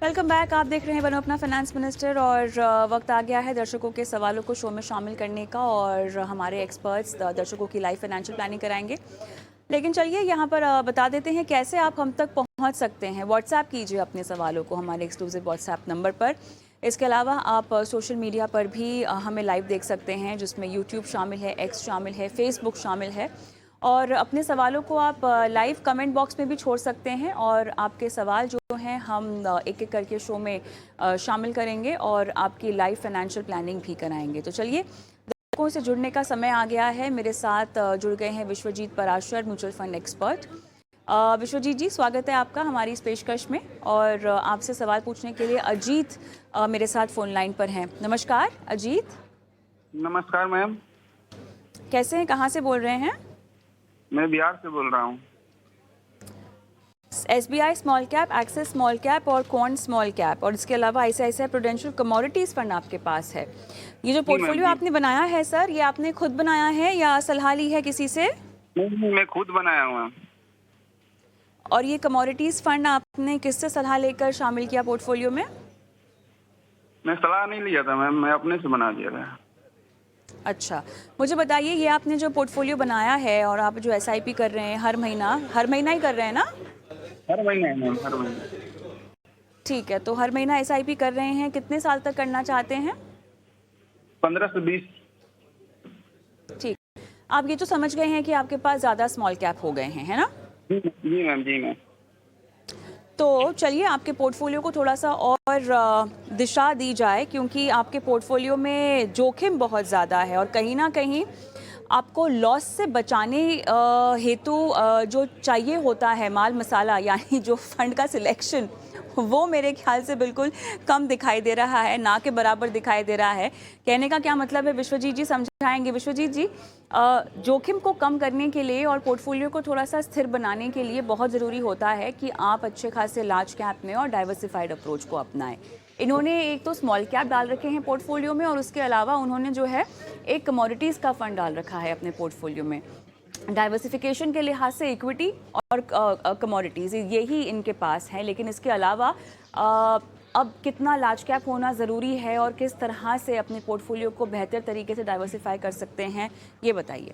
Welcome back. आप देख रहे हैं बनो अपना फाइनेंस मिनिस्टर और वक्त आ गया है दर्शकों के सवालों को शो में शामिल करने का और हमारे एक्सपर्ट्स दर्शकों की लाइव फाइनेंशियल प्लानिंग कराएंगे। लेकिन चलिए यहाँ पर बता देते हैं कैसे आप हम तक पहुँच सकते हैं। व्हाट्सएप कीजिए अपने सवालों को हमारे एक्सक्लूसिव व्हाट्सएप नंबर पर। इसके अलावा आप सोशल मीडिया पर भी हमें लाइव देख सकते हैं, जिसमें यूट्यूब शामिल है, एक्स शामिल है, फेसबुक शामिल है। और अपने सवालों को आप लाइव कमेंट बॉक्स में भी छोड़ सकते हैं और आपके सवाल जो हैं हम एक एक करके शो में शामिल करेंगे और आपकी लाइव फाइनेंशियल प्लानिंग भी कराएंगे। तो चलिए, दर्शकों से जुड़ने का समय आ गया है। मेरे साथ जुड़ गए हैं Vishwajeet Parashar, mutual fund expert. Vishwajeet ji, स्वागत है आपका हमारी इस पेशकश में। और आपसे सवाल पूछने के लिए अजीत मेरे साथ फोन लाइन पर हैं। नमस्कार अजीत। नमस्कार मैम। कैसे हैं, कहाँ से बोल रहे हैं? मैं बिहार से बोल रहा हूँ। SBI small cap, axis small cap और क्वांट स्मॉल कैप, और इसके अलावा ICICI प्रूडेंशियल कमोडिटीज फंड आपके पास है। ये जो पोर्टफोलियो आपने बनाया है सर, ये आपने खुद बनाया है या सलाह ली है किसी से? नहीं, मैं खुद बनाया हूँ। और ये कमोडिटीज फंड आपने किससे सलाह लेकर शामिल किया पोर्टफोलियो में? मैं सलाह नहीं लिया था मैम, मैं अपने से बना दिया था। अच्छा, मुझे बताइए, ये आपने जो पोर्टफोलियो बनाया है और आप जो SIP कर रहे हैं हर महीना ही कर रहे हैं ना? हर महीने है मैम, हर महीने। ठीक है, तो हर महीना SIP कर रहे हैं। कितने साल तक करना चाहते हैं? 15 से 20। ठीक, आप ये तो समझ गए हैं कि आपके पास ज़्यादा स्मॉल कैप हो गए हैं, है ना? जी मैम, जी मैम। तो चलिए, आपके पोर्टफोलियो को थोड़ा सा और दिशा दी जाए, क्योंकि आपके पोर्टफोलियो में जोखिम बहुत ज़्यादा है और कहीं ना कहीं आपको लॉस से बचाने हेतु जो चाहिए होता है माल मसाला, यानी जो फंड का सिलेक्शन, वो मेरे ख्याल से बिल्कुल कम दिखाई दे रहा है, ना के बराबर दिखाई दे रहा है। कहने का क्या मतलब है, विश्वजीत जी समझाएंगे। विश्वजीत जी, जोखिम को कम करने के लिए और पोर्टफोलियो को थोड़ा सा स्थिर बनाने के लिए बहुत ज़रूरी होता है कि आप अच्छे खासे लार्ज कैप में और डाइवर्सिफाइड अप्रोच को अपनाएं। इन्होंने एक तो स्मॉल कैप डाल रखे हैं पोर्टफोलियो में और उसके अलावा उन्होंने जो है एक कमोडिटीज़ का फंड डाल रखा है अपने पोर्टफोलियो में। डाइवर्सिफिकेशन के लिहाज से इक्विटी और कमोडिटीज़ यही इनके पास है, लेकिन इसके अलावा अब कितना लार्ज कैप होना ज़रूरी है और किस तरह से अपने पोर्टफोलियो को बेहतर तरीके से डाइवर्सिफाई कर सकते हैं, ये बताइए।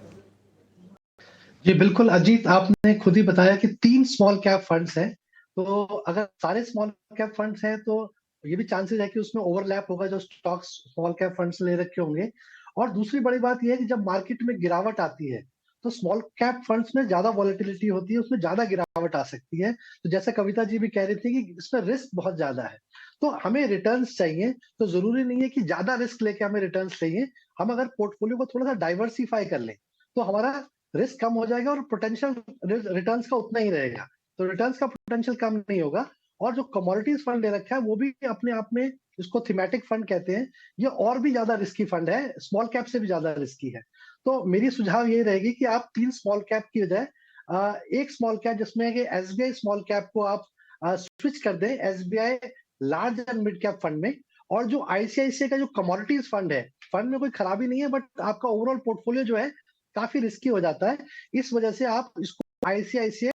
जी बिल्कुल अजीत, आपने खुद ही बताया कि 3 स्मॉल कैप फंड्स हैं। तो अगर सारे स्मॉल कैप फंड्स हैं तो ये भी चांसेस है कि उसमें ओवरलैप होगा जो स्टॉक्स स्मॉल कैप फंड्स ले रखे होंगे। और दूसरी बड़ी बात ये है कि जब मार्केट में गिरावट आती है तो स्मॉल कैप फंड्स में ज्यादा वॉलेटिलिटी होती है, उसमें ज्यादा गिरावट आ सकती है। तो जैसे कविता जी भी कह रही थी कि इसमें रिस्क बहुत ज्यादा है, तो हमें रिटर्न्स चाहिए। तो जरूरी नहीं है कि ज्यादा रिस्क लेके हमें रिटर्न्स चाहिए। हम अगर पोर्टफोलियो को थोड़ा सा डाइवर्सिफाई कर लें तो हमारा रिस्क कम हो जाएगा और पोटेंशियल रिटर्न्स का उतना ही रहेगा। तो रिटर्न्स का पोटेंशियल कम नहीं होगा। और जो कमोडिटीज फंड ले रखा है वो भी अपने आप में, इसको थीमेटिक फंड कहते हैं, ये और भी ज्यादा रिस्की फंड है, स्मॉल कैप से भी ज्यादा रिस्की है। तो मेरी सुझाव ये रहेगी कि आप 3 स्मॉल कैप की बजाय एक स्मॉल कैप जिसमें कि SBI स्मॉल कैप को आप स्विच कर दें SBI large and mid cap fund में। और जो ICICI का जो कमोडिटीज फंड है, फंड में कोई खराबी नहीं है, बट आपका ओवरऑल पोर्टफोलियो जो है काफी रिस्की हो जाता है। इस वजह से आप इसको ICICI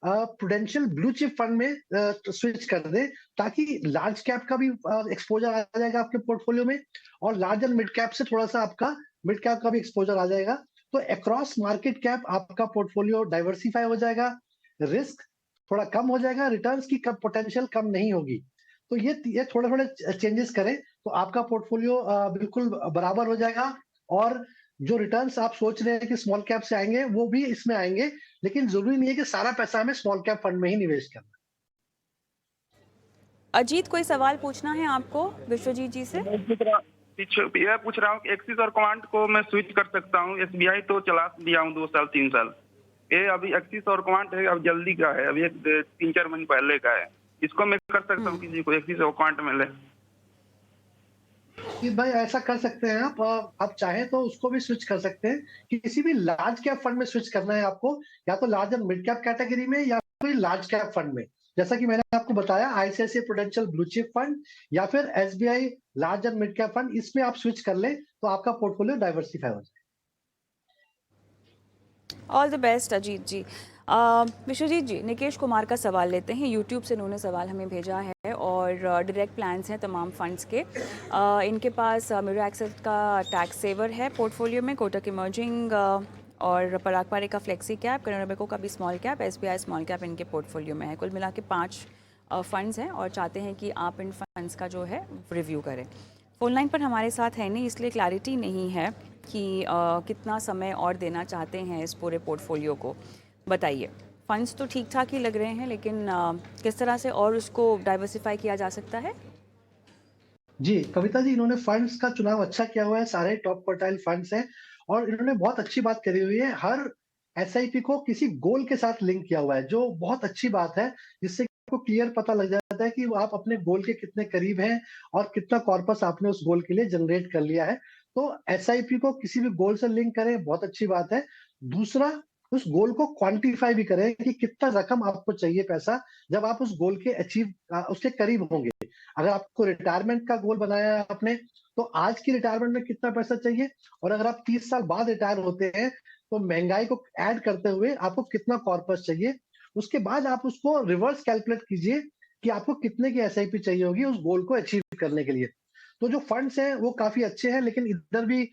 prudential blue chip fund में स्विच कर दें, ताकि लार्ज कैप का भी एक्सपोजर आ जाएगा आपके पोर्टफोलियो में और लार्ज एंड मिड कैप से थोड़ा सा आपका मिड कैप का भी एक्सपोजर आ जाएगा। तो अक्रॉस मार्केट कैप आपका पोर्टफोलियो डाइवर्सिफाई हो जाएगा, रिस्क थोड़ा कम हो जाएगा, रिटर्न्स की पोटेंशियल कम नहीं होगी। तो ये थोड़े थोड़े चेंजेस करें तो आपका पोर्टफोलियो बिल्कुल बराबर हो जाएगा। और जो रिटर्न्स आप सोच रहे हैं कि स्मॉल कैप से आएंगे वो भी इसमें आएंगे, लेकिन जरूरी नहीं है कि सारा पैसा हमें स्मॉल कैप फंड में ही निवेश करना। अजीत, कोई सवाल पूछना है आपको विश्वजीत जी से? यह पूछ रहा हूँ कि एक्सिस और क्वांट को मैं स्विच कर सकता हूँ। SBI तो चला दिया हूँ 2 साल 3 साल। ये अभी एक्सिस और क्वांट है, अब जल्दी का है, अभी 3-4 महीने पहले का है। इसको मैं कर सकता हूँ किसी को एक्सिस और क्वांट में ले? कि भाई ऐसा कर सकते हैं आप चाहें तो उसको भी स्विच कर सकते हैं कि किसी भी लार्ज कैप फंड में स्विच करना है आपको, या तो large and mid cap category में या फिर लार्ज कैप फंड में। जैसा कि मैंने आपको बताया ICICI prudential blue chip fund या फिर SBI large and mid cap fund, इसमें आप स्विच कर लें तो आपका पोर्टफोलियो डाइवर्सिफाई हो जाए। ऑल द बेस्ट अजीत जी। विश्वजीत जी, निकेश कुमार का सवाल लेते हैं। यूट्यूब से उन्होंने सवाल हमें भेजा है और और डायरेक्ट प्लान्स हैं तमाम फंड्स के। इनके पास मिरो एक्सेस का टैक्स सेवर है पोर्टफोलियो में, कोटक इमर्जिंग और पराग पारिक का फ्लेक्सी कैप, कनाडा बैंक का भी small cap, SBI small cap इनके पोर्टफोलियो में है। कुल मिला के 5 फंड्स हैं और चाहते हैं कि आप इन फंड्स का जो है रिव्यू करें। फ़ोन लाइन पर हमारे साथ है नहीं, इसलिए क्लैरिटी नहीं है कि कितना समय और देना चाहते हैं इस पूरे पोर्टफोलियो को। बताइए, फंड्स तो ठीक ठाक ही लग रहे हैं, लेकिन किस तरह से और उसको डाइवर्सिफाई किया जा सकता है? जी, कविता जी, इन्होंने फंड्स का चुनाव अच्छा किया हुआ है, सारे टॉप क्वार्टाइल फंड्स हैं और इन्होंने बहुत अच्छी बात करी हुई है, हर एसआईपी को किसी गोल के साथ लिंक किया हुआ है, जो बहुत अच्छी बात है, जिससे आपको क्लियर पता लग जाता है कि आप अपने गोल के कितने करीब हैं और कितना कॉर्पस आपने उस गोल के लिए जनरेट कर लिया है। तो एसआईपी को किसी भी गोल से लिंक करें, बहुत अच्छी बात है। दूसरा, उस गोल को क्वांटिफाई भी करें कि कितना रकम आपको चाहिए पैसा, जब आप उस गोल के उसके करीब होंगे। अगर आपको रिटायरमेंट का गोल बनाया है आपने, तो आज की रिटायरमेंट में कितना पैसा चाहिए और अगर आप 30 साल बाद रिटायर होते हैं, तो महँगाई को ऐड करते हुए आपको कितना कॉर्पस चाहिए। उसके बाद आप उसको रिवर्स कैलकुलेट कीजिए कि आपको कितने की एसआईपी चाहिए होगी उस गोल को अचीव करने के लिए। तो जो फंड्स हैं वो काफ़ी अच्छे हैं, लेकिन इधर भी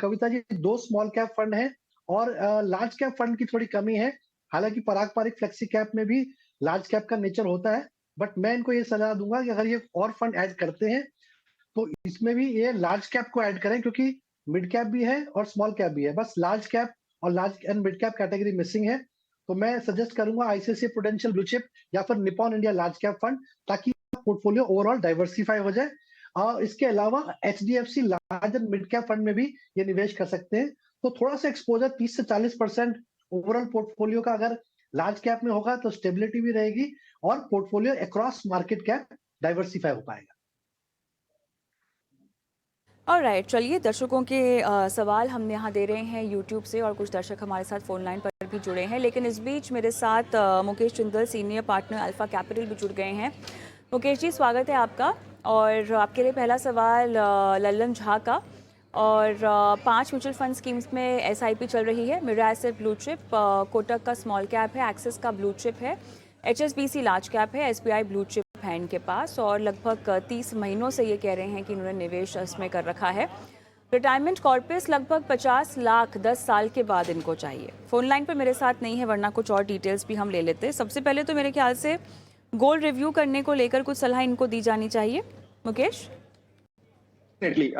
Kavita ji 2 small cap fund हैं और लार्ज कैप फंड की थोड़ी कमी है। हालाँकि पराग पारिक फ्लेक्सी कैप में भी लार्ज कैप का नेचर होता है, बट मैं इनको ये सलाह दूँगा कि अगर ये और फंड ऐड करते हैं, तो इसमें भी ये लार्ज कैप को ऐड करें क्योंकि मिड कैप भी है और स्मॉल कैप भी है। बस लार्ज कैप और large and mid cap category missing है। तो मैं सजेस्ट करूँगा आईसीआईसीआई प्रूडेंशियल ब्लू चिप या फिर Nippon India large cap fund, ताकि पोर्टफोलियो ओवरऑल डाइवर्सिफाई हो जाए। इसके अलावा HDFC large and mid cap fund में भी ये निवेश कर सकते हैं। तो थोड़ा-सा एक्सपोज़र 30 से 40% ओवरऑल पोर्टफोलियो का अगर लार्ज कैप में होगा तो स्टेबिलिटी भी रहेगी और portfolio across market cap diversify हो पाएगा। ऑलराइट, चलिए दर्शकों के सवाल हम यहाँ दे रहे हैं यूट्यूब से और कुछ दर्शक हमारे साथ फ़ोन लाइन पर भी जुड़े हैं, लेकिन इस बीच मेरे साथ Mukesh Jindal senior partner alpha capital भी जुड़ गए हैं। मुकेश जी, स्वागत है आपका। और आपके लिए पहला सवाल लल्लन झा का। और 5 म्यूचुअल फंड स्कीम्स में एसआईपी चल रही है। Mirae asset blue chip, Kotak का स्मॉल कैप है, एक्सिस का ब्लू चिप है, एचएसबीसी लार्ज कैप है, एसबीआई ब्लू चिप है इनके पास और लगभग 30 महीनों से ये कह रहे हैं कि इन्होंने निवेश इसमें कर रखा है। रिटायरमेंट कॉर्पस लगभग 50 लाख 10 साल के बाद इनको चाहिए। फोन लाइन पर मेरे साथ नहीं है, वरना कुछ और डिटेल्स भी हम ले लेते। सबसे पहले तो मेरे ख्याल से गोल रिव्यू करने को लेकर कुछ सलाह इनको दी जानी चाहिए। मुकेश, डेफिनेटली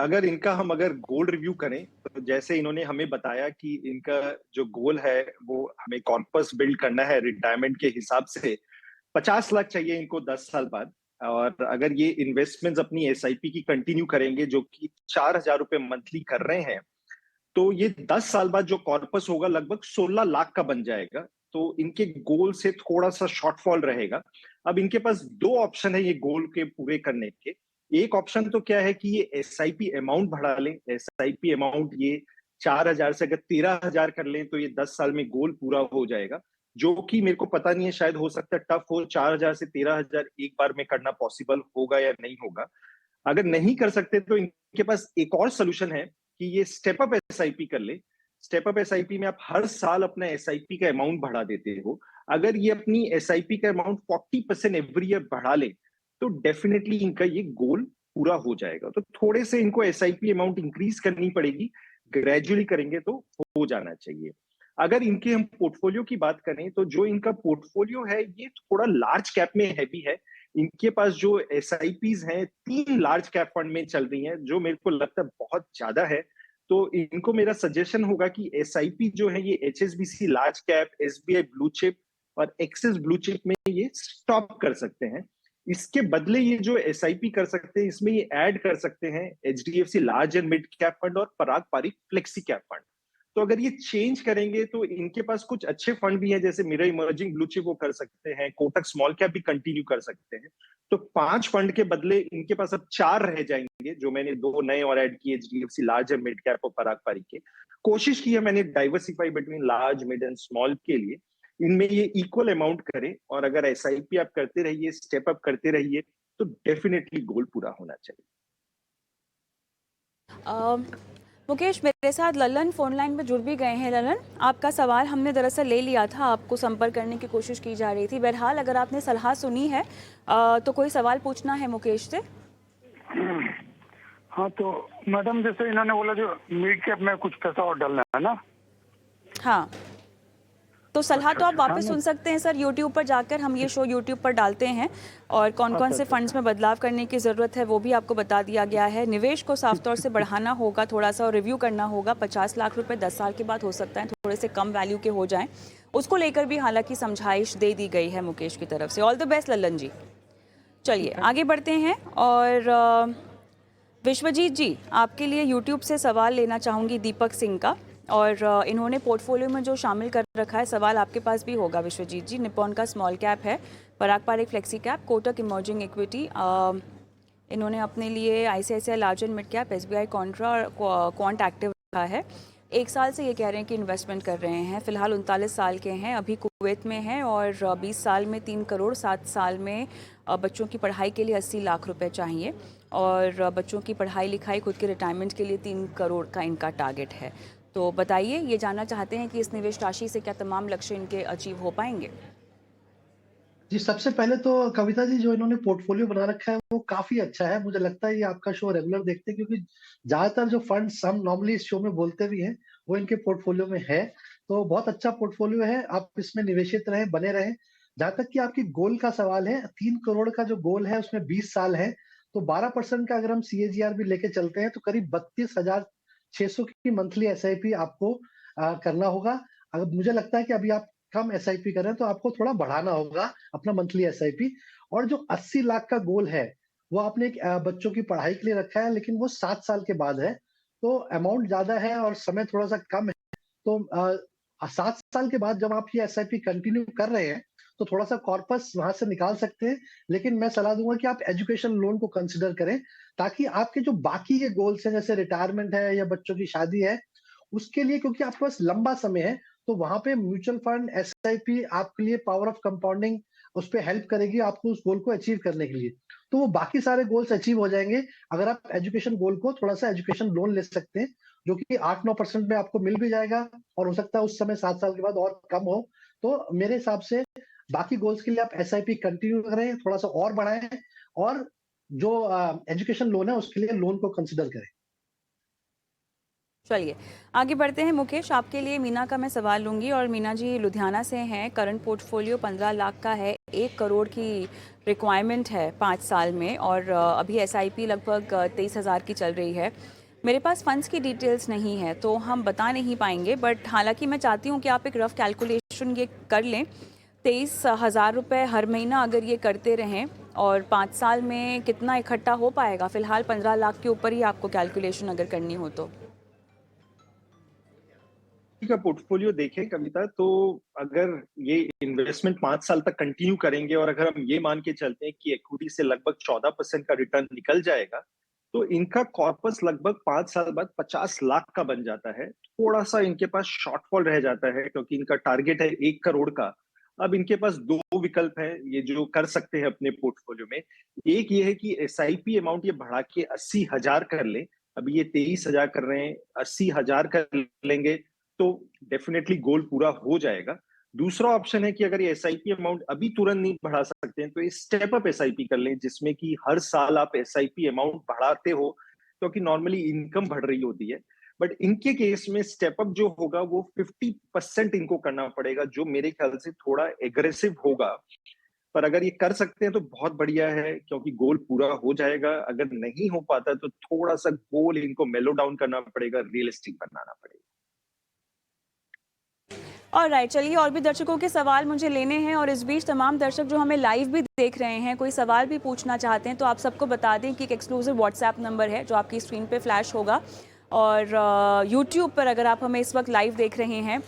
अगर गोल रिव्यू करें तो जैसे इन्होंने हमें बताया कि इनका जो गोल है वो हमें कॉर्पस बिल्ड करना है रिटायरमेंट के हिसाब से 50 लाख चाहिए इनको 10 साल बाद। और अगर ये इन्वेस्टमेंट्स अपनी एसआईपी की कंटिन्यू करेंगे जो कि 4,000 रुपए मंथली कर रहे हैं, तो ये 10 साल बाद जो कॉर्पस होगा लगभग 16 लाख का बन जाएगा। तो इनके गोल से थोड़ा सा शॉर्टफॉल रहेगा। अब इनके पास 2 ऑप्शन है ये गोल के पूरे करने के। एक ऑप्शन तो क्या है कि ये एसआईपी अमाउंट बढ़ा लें। एसआईपी अमाउंट ये 4,000 से अगर 13,000 कर लें तो ये 10 साल में गोल पूरा हो जाएगा, जो कि मेरे को पता नहीं है, शायद हो सकता है टफ हो। 4,000 से 13,000 एक बार में करना पॉसिबल होगा या नहीं होगा। अगर नहीं कर सकते तो इनके पास एक और सोल्यूशन है कि ये स्टेप अप एसआईपी कर ले। स्टेप अप एसआईपी में आप हर साल अपना एसआईपी का अमाउंट बढ़ा देते हो। अगर ये अपनी एसआईपी का अमाउंट 40% एवरी ईयर बढ़ा ले तो डेफिनेटली इनका ये गोल पूरा हो जाएगा। तो थोड़े से इनको एसआईपी अमाउंट इंक्रीज करनी पड़ेगी, ग्रेजुअली करेंगे तो हो जाना चाहिए। अगर इनके हम पोर्टफोलियो की बात करें तो जो इनका पोर्टफोलियो है ये थोड़ा लार्ज कैप में हैवी है। इनके पास जो एसआईपीज हैं 3 लार्ज कैप फंड में चल रही हैं, जो मेरे को लगता है बहुत ज्यादा है। तो इनको मेरा सजेशन होगा कि एसआईपी जो है ये HSBC large cap, SBI blue chip और एक्सिस ब्लू चिप में ये स्टॉप कर सकते हैं। इसके बदले ये जो एसआईपी कर सकते हैं इसमें ये ऐड कर सकते हैं HDFC large and mid cap fund और पराग पारिक फ्लेक्सी कैप फंड। तो अगर ये चेंज करेंगे तो इनके पास कुछ अच्छे फंड भी हैं, जैसे मेरा इमर्जिंग ब्लू चिप वो कर सकते हैं, कोटक स्मॉल कैप भी कंटिन्यू कर सकते हैं। तो 5 फंड के बदले इनके पास अब 4 रह जाएंगे, जो मैंने 2 नए और ऐड किए, HDFC large and mid cap और पराग पारिक के। कोशिश की है मैंने diversify between large, mid and small के लिए। इनमें ये इक्वल अमाउंट करें और अगर एसआईपी आप करते रहिए, स्टेप अप करते रहिए, तो डेफिनेटली गोल पूरा होना चाहिए। मुकेश, मेरे साथ ललन फोन लाइन पे जुड़ भी गए हैं। ललन, आपका सवाल हमने दरअसल ले लिया था, आपको संपर्क करने की कोशिश की जा रही थी। बहरहाल अगर आपने सलाह सुनी है तो कोई सवाल पूछना है मुकेश से? हाँ तो मैडम, जैसे इन्होंने बोला जो मिड कैप में कुछ पैसा और डालना है ना। हाँ, तो सलाह तो आप अच्छा, वापस सुन सकते हैं सर, यूट्यूब पर जाकर हम ये शो यूट्यूब पर डालते हैं और कौन कौन से फंड्स में बदलाव करने की ज़रूरत है वो भी आपको बता दिया गया है। निवेश को साफ तौर से बढ़ाना होगा थोड़ा सा और रिव्यू करना होगा। 50 लाख रुपए 10 साल के बाद हो सकता है थोड़े से कम वैल्यू के हो जाएं, उसको लेकर भी हालांकि समझाइश दे दी गई है मुकेश की तरफ से। ऑल द बेस्ट ललन जी। चलिए आगे बढ़ते हैं और विश्वजीत जी, आपके लिए यूट्यूब से सवाल लेना चाहूँगी दीपक सिंह का, और इन्होंने पोर्टफोलियो में जो शामिल कर रखा है, सवाल आपके पास भी होगा विश्वजीत जी। निप्पॉन का स्मॉल कैप है, Parag Parikh flexi cap, Kotak emerging equity, इन्होंने अपने लिए ICICI large and mid cap, SBI contra और क्वांट एक्टिव रखा है। 1 साल से ये कह रहे हैं कि इन्वेस्टमेंट कर रहे हैं। फिलहाल 39 साल के हैं, अभी कुवैत में हैं और 20 साल में 3 करोड़, 7 साल में बच्चों की पढ़ाई के लिए 80 लाख रुपए चाहिए और बच्चों की पढ़ाई लिखाई, खुद के रिटायरमेंट के लिए 3 करोड़ का इनका टारगेट है। तो बताइए, ये जानना चाहते हैं कि इस निवेश राशि से क्या तमाम लक्ष्य इनके अचीव हो पाएंगे? जी, सबसे पहले तो कविता जी, जो इन्होंने पोर्टफोलियो बना रखा है वो काफी अच्छा है। मुझे लगता है ये आपका शो रेगुलर देखते हैं, क्योंकि ज्यादातर जो फंड्स हम नॉर्मली इस शो में बोलते भी हैं वो इनके पोर्टफोलियो में है। तो बहुत अच्छा पोर्टफोलियो है, आप इसमें निवेशित रहें, बने रहें। जहां तक कि आपकी गोल का सवाल है, 3 करोड़ का जो गोल है उसमें 20 साल है, तो 12% का अगर हम CAGR भी लेके चलते हैं तो करीब 32,600 की मंथली SIP आपको करना होगा। अगर मुझे लगता है कि अभी आप कम SIP कर रहे हैं तो आपको थोड़ा बढ़ाना होगा अपना मंथली SIP। और जो 80 लाख का गोल है वो आपने एक बच्चों की पढ़ाई के लिए रखा है, लेकिन वो 7 साल के बाद है, तो अमाउंट ज्यादा है और समय थोड़ा सा कम है। तो 7 साल के बाद जब आप ये SIP कंटिन्यू कर रहे हैं तो थोड़ा सा कॉर्पस वहां से निकाल सकते हैं, लेकिन मैं सलाह दूंगा कि आप एजुकेशन लोन को कंसिडर करें, ताकि आपके जो बाकी के गोल्स हैं जैसे रिटायरमेंट है या बच्चों की शादी है, उसके लिए, क्योंकि आपके पास लंबा समय है, तो वहां पे म्यूचुअल फंड SIP आपके लिए पावर ऑफ कंपाउंडिंग उस पर हेल्प करेगी आपको उस गोल को अचीव करने के लिए। तो वो बाकी सारे गोल्स अचीव हो जाएंगे अगर आप एजुकेशन गोल को थोड़ा सा एजुकेशन लोन ले सकते हैं, जो कि 8-9% में आपको मिल भी जाएगा और हो सकता है उस समय 7 साल के बाद और कम हो। तो मेरे हिसाब से बाकी गोल्स के लिए आप SIP कंटिन्यू करें, थोड़ा सा और बढ़ाएं, और जो एजुकेशन लोन है उसके लिए लोन को कंसिडर करें। चलिए आगे बढ़ते हैं मुकेश, आपके लिए मीना का मैं सवाल लूंगी और मीना जी लुधियाना से हैं। करंट पोर्टफोलियो 15 लाख का है, 1 करोड़ की रिक्वायरमेंट है 5 साल में और अभी SIP लगभग 23,000 की चल रही है। मेरे पास फंड्स की डिटेल्स नहीं है तो हम बता नहीं पाएंगे, बट हालांकि मैं चाहती हूँ कि आप एक रफ कैलकुलेशन ये कर लें। 23,000 रुपये हर महीना अगर ये करते रहें और 5 साल में कितना इकट्ठा हो पाएगा? फिलहाल 15 लाख के ऊपर ही आपको कैलकुलेशन अगर करनी हो तो। का पोर्टफोलियो देखें कविता, तो अगर ये इन्वेस्टमेंट 5 साल तक कंटिन्यू करेंगे और अगर हम ये मान के चलते हैं कि इक्विटी से लगभग 14% का रिटर्न निकल जाएगा, तो इनका कॉर्पस लगभग 5 साल बाद 50 लाख का बन जाता है। थोड़ा सा इनके पास शॉर्टफॉल रह जाता है क्योंकि इनका टारगेट है 1 करोड़ का। अब इनके पास 2 विकल्प हैं ये जो कर सकते हैं अपने पोर्टफोलियो में। एक ये है कि SIP अमाउंट ये बढ़ा के 80,000 कर ले। अभी ये 23,000 कर रहे हैं, 80,000 कर लेंगे तो डेफिनेटली गोल पूरा हो जाएगा। दूसरा ऑप्शन है कि अगर ये SIP अमाउंट अभी तुरंत नहीं बढ़ा सकते हैं तो ये स्टेप अप SIP कर लें, जिसमें कि हर साल आप SIP अमाउंट बढ़ाते हो, क्योंकि नॉर्मली इनकम बढ़ रही होती है। बट इनके केस में स्टेप अप जो होगा वो 50% इनको करना पड़ेगा, जो मेरे ख्याल से थोड़ा एग्रेसिव होगा। पर अगर ये कर सकते हैं तो बहुत बढ़िया है, क्योंकि गोल पूरा हो जाएगा। अगर नहीं हो पाता तो थोड़ा सा गोल इनको मेलो डाउन करना पड़ेगा, रियलिस्टिक बनाना पड़ेगा। और राइट, चलिए और भी दर्शकों के सवाल मुझे लेने हैं और इस बीच तमाम दर्शक जो हमें लाइव भी देख रहे हैं कोई सवाल भी पूछना चाहते हैं तो आप सबको बता दें कि एक एक्सक्लूसिव व्हाट्सएप नंबर है जो आपकी स्क्रीन पे फ्लैश होगा। और यूट्यूब पर अगर आप हमें इस वक्त लाइव देख रहे हैं,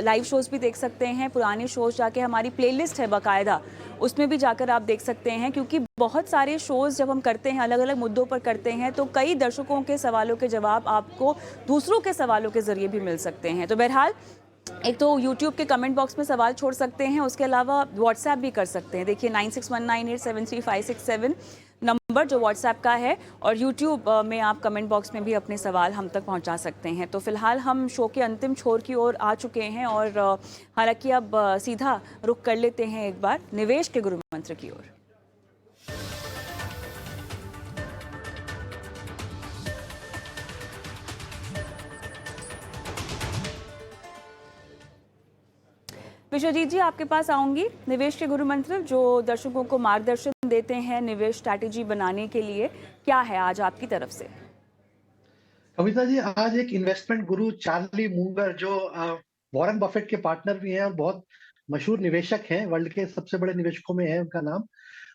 लाइव शोज़ भी देख सकते हैं, पुराने शोज़ जाके हमारी प्लेलिस्ट है बाकायदा, उसमें भी जाकर आप देख सकते हैं, क्योंकि बहुत सारे शोज़ जब हम करते हैं अलग अलग मुद्दों पर करते हैं तो कई दर्शकों के सवालों के जवाब आपको दूसरों के सवालों के ज़रिए भी मिल सकते हैं। तो बहरहाल एक तो यूट्यूब के कमेंट बॉक्स में सवाल छोड़ सकते हैं, उसके अलावा व्हाट्सएप भी कर सकते हैं। देखिए 9619873567 नंबर नंबर जो व्हाट्सएप का है, और यूट्यूब में आप कमेंट बॉक्स में भी अपने सवाल हम तक पहुंचा सकते हैं। तो फिलहाल हम शो के अंतिम छोर की ओर आ चुके हैं और हालांकि अब सीधा रुख कर लेते हैं एक बार निवेश के गुरु मंत्र की ओर। विश्वजीत जी, आपके पास आऊंगी। निवेश के गुरु मंत्र जो दर्शकों को मार्गदर्शन देते हैं निवेश स्ट्रैटेजी बनाने के लिए, क्या है आज आपकी तरफ से? कविता जी, आज एक इन्वेस्टमेंट गुरु चार्ली मुंगर, जो वॉरेन बफेट के पार्टनर भी हैं और बहुत मशहूर निवेशक हैं, वर्ल्ड के सबसे बड़े निवेशकों में है उनका नाम,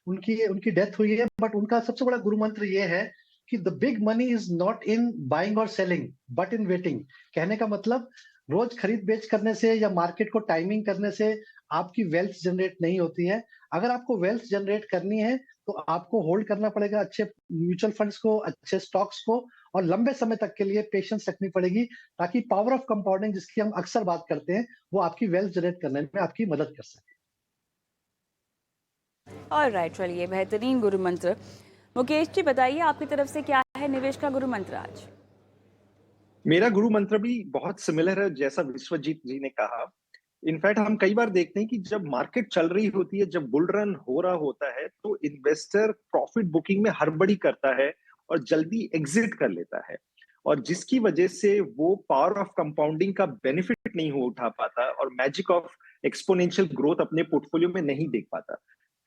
उनकी डेथ हुई है। बट उनका सबसे बड़ा गुरु मंत्र ये है कि the big money is not in buying और सेलिंग बट इन वेटिंग। कहने का मतलब, रोज खरीद बेच करने से या मार्केट को टाइमिंग करने से आपकी वेल्थ जनरेट नहीं होती है। अगर आपको वेल्थ जनरेट करनी है तो आपको होल्ड करना पड़ेगा अच्छे म्यूचुअल फंड्स को, अच्छे स्टॉक्स को, और लंबे समय तक के लिए पेशेंस रखनी पड़ेगी, ताकि पावर ऑफ कंपाउंडिंग, जिसकी हम अक्सर बात करते हैं, वो आपकी वेल्थ जनरेट करने में आपकी मदद कर सके। ऑलराइट, चलिए, बेहतरीन गुरु मंत्र। मुकेश जी, बताइए आपकी तरफ से क्या है निवेश का गुरु मंत्र आज? मेरा गुरु मंत्र भी बहुत सिमिलर है जैसा विश्वजीत जी ने कहा। इनफैक्ट हम कई बार देखते हैं कि जब मार्केट चल रही होती है, जब बुल रन हो रहा होता है, तो इन्वेस्टर प्रॉफिट बुकिंग में हड़बड़ी करता है और जल्दी एग्जिट कर लेता है, और जिसकी वजह से वो पावर ऑफ कंपाउंडिंग का बेनिफिट नहीं हो उठा पाता और मैजिक ऑफ एक्सपोनेंशियल ग्रोथ अपने पोर्टफोलियो में नहीं देख पाता।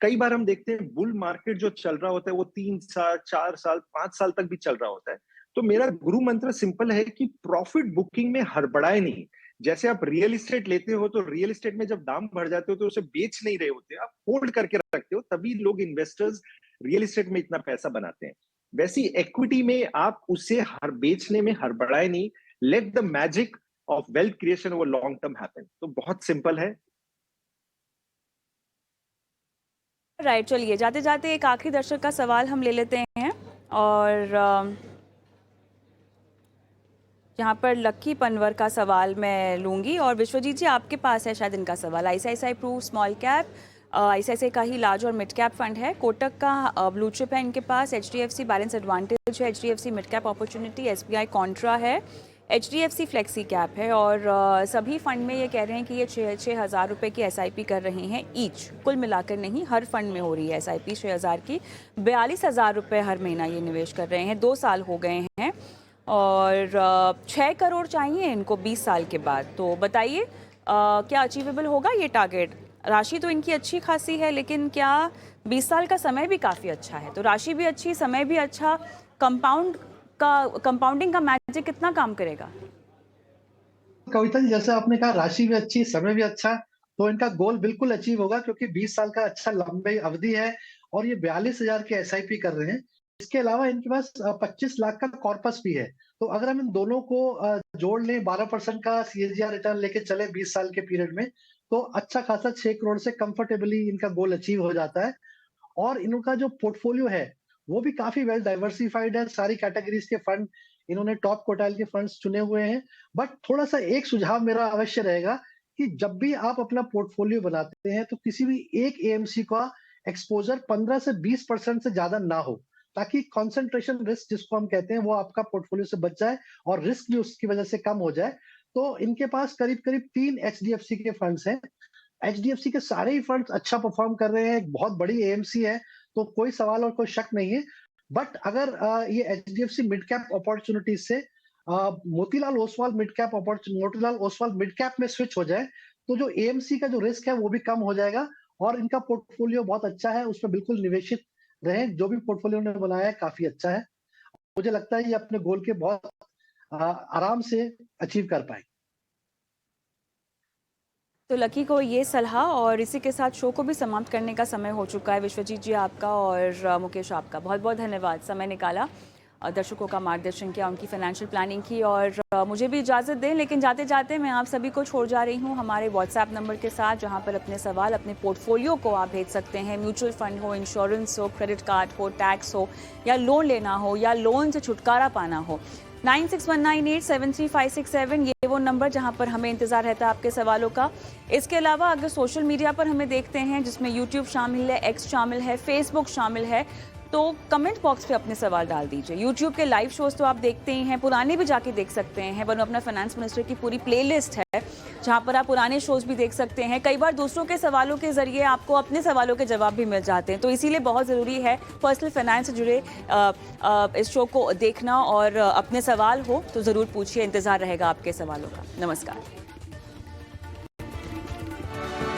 कई बार हम देखते हैं बुल मार्केट जो चल रहा होता है वो 3 साल, 4 साल, 5 साल तक भी चल रहा होता है। तो मेरा गुरु मंत्र सिंपल है कि प्रॉफिट बुकिंग में हड़बड़ाए नहीं। जैसे आप रियल एस्टेट लेते हो, तो रियल एस्टेट में जब दाम बढ़ जाते हो तो उसे बेच नहीं रहे होते, आप होल्ड करके रखते हो, तभी लोग इन्वेस्टर्स रियल एस्टेट में इतना पैसा बनाते हैं। वैसी इक्विटी में आप उसे बेचने में हड़बड़ाए नहीं। Let the magic of wealth creation over long term happen. तो बहुत सिंपल है। राइट, चलिए, जाते जाते एक आखिरी दर्शक का सवाल हम ले लेते हैं, और यहाँ पर लक्की पनवर का सवाल मैं लूँगी, और विश्वजीत जी आपके पास है शायद इनका सवाल। ICICI pru small cap, ICICI का ही लार्ज और मिड कैप फंड है, कोटक का ब्लू चिप है इनके पास, एचडीएफसी बैलेंस एडवांटेज है, HDFC mid cap opportunity, SBI contra है, एचडीएफसी फ्लेक्सी कैप है, और सभी फंड में ये कह रहे हैं कि ये 6,000 रुपये की एसआईपी कर रहे हैं ईच, कुल मिलाकर नहीं, हर फंड में हो रही है एसआईपी 6,000 की, 42,000 रुपये हर महीना ये निवेश कर रहे हैं, 2 साल हो गए हैं, और 6 करोड़ चाहिए इनको 20 साल के बाद। तो बताइए क्या अचीवेबल होगा ये टारगेट? राशि तो इनकी अच्छी खासी है, लेकिन क्या 20 साल का समय भी काफ़ी अच्छा है? तो राशि भी अच्छी, समय भी अच्छा, कंपाउंडिंग का मैजिक कितना काम करेगा? कविता जी, जैसे आपने कहा, राशि भी अच्छी, समय भी अच्छा, तो इनका गोल बिल्कुल अचीव होगा, क्योंकि 20 साल का अच्छा लंबी अवधि है और ये 42,000 के एसआईपी कर रहे हैं। इसके अलावा इनके पास 25 लाख का कॉर्पस भी है। तो अगर हम इन दोनों को जोड़ लें, 12% का सीएजीआर रिटर्न लेके चले 20 साल के पीरियड में, तो अच्छा खासा 6 करोड़ से कंफर्टेबली इनका गोल अचीव हो जाता है। और इनका जो पोर्टफोलियो है वो भी काफी वेल डाइवर्सिफाइड है, सारी कैटेगरीज के फंड इन्होंने टॉप क्वार्टाइल के फंड्स चुने हुए हैं। बट थोड़ा सा एक सुझाव मेरा अवश्य रहेगा कि जब भी आप अपना पोर्टफोलियो बनाते हैं तो किसी भी एक एएमसी का एक्सपोजर 15 से 20% से ज्यादा ना हो, ताकि कंसंट्रेशन रिस्क जिसको हम कहते हैं वो आपका पोर्टफोलियो से बच जाए और रिस्क भी उसकी वजह से कम हो जाए। तो इनके पास करीब करीब 3 एचडीएफसी के फंड्स हैं। एचडीएफसी के सारे ही फंड्स अच्छा परफॉर्म कर रहे हैं, एक बहुत बड़ी एएमसी है, तो कोई सवाल और कोई शक नहीं है। बट अगर ये एचडीएफसी मिड कैप अपॉर्चुनिटीज से मोतीलाल ओसवाल मिड कैप में स्विच हो जाए, तो जो एएमसी का जो रिस्क है वो भी कम हो जाएगा और इनका पोर्टफोलियो बहुत अच्छा है, उसमें बिल्कुल निवेशित रहे। जो भी पोर्टफोलियो ने बनाया है काफी अच्छा है। मुझे लगता है ये अपने गोल के बहुत आराम से अचीव कर पाएंगे। तो लकी को ये सलाह, और इसी के साथ शो को भी समाप्त करने का समय हो चुका है। विश्वजीत जी आपका और मुकेश आपका बहुत बहुत धन्यवाद, समय निकाला, दर्शकों का मार्गदर्शन किया, उनकी फाइनेंशियल प्लानिंग की, और मुझे भी इजाज़त दें। लेकिन जाते जाते मैं आप सभी को छोड़ जा रही हूँ हमारे व्हाट्सएप नंबर के साथ, जहाँ पर अपने सवाल, अपने पोर्टफोलियो को आप भेज सकते हैं। म्यूचुअल फंड हो, इंश्योरेंस हो, क्रेडिट कार्ड हो, टैक्स हो, या लोन लेना हो, या लोन से छुटकारा पाना हो। 9619873567 ये वो नंबर जहां पर हमें इंतजार रहता है आपके सवालों का। इसके अलावा अगर सोशल मीडिया पर हमें देखते हैं, जिसमें यूट्यूब शामिल है, एक्स शामिल है, फेसबुक शामिल है, तो कमेंट बॉक्स पे अपने सवाल डाल दीजिए। यूट्यूब के लाइव शोज तो आप देखते ही हैं, पुराने भी जाके देख सकते हैं। वन अपना फाइनेंस मिनिस्टर की पूरी प्लेलिस्ट है जहां पर आप पुराने शोज भी देख सकते हैं। कई बार दूसरों के सवालों के जरिए आपको अपने सवालों के जवाब भी मिल जाते हैं, तो इसीलिए बहुत ज़रूरी है पर्सनल फाइनेंस से जुड़े इस शो को देखना, और अपने सवाल हो तो ज़रूर पूछिए, इंतज़ार रहेगा आपके सवालों का। नमस्कार।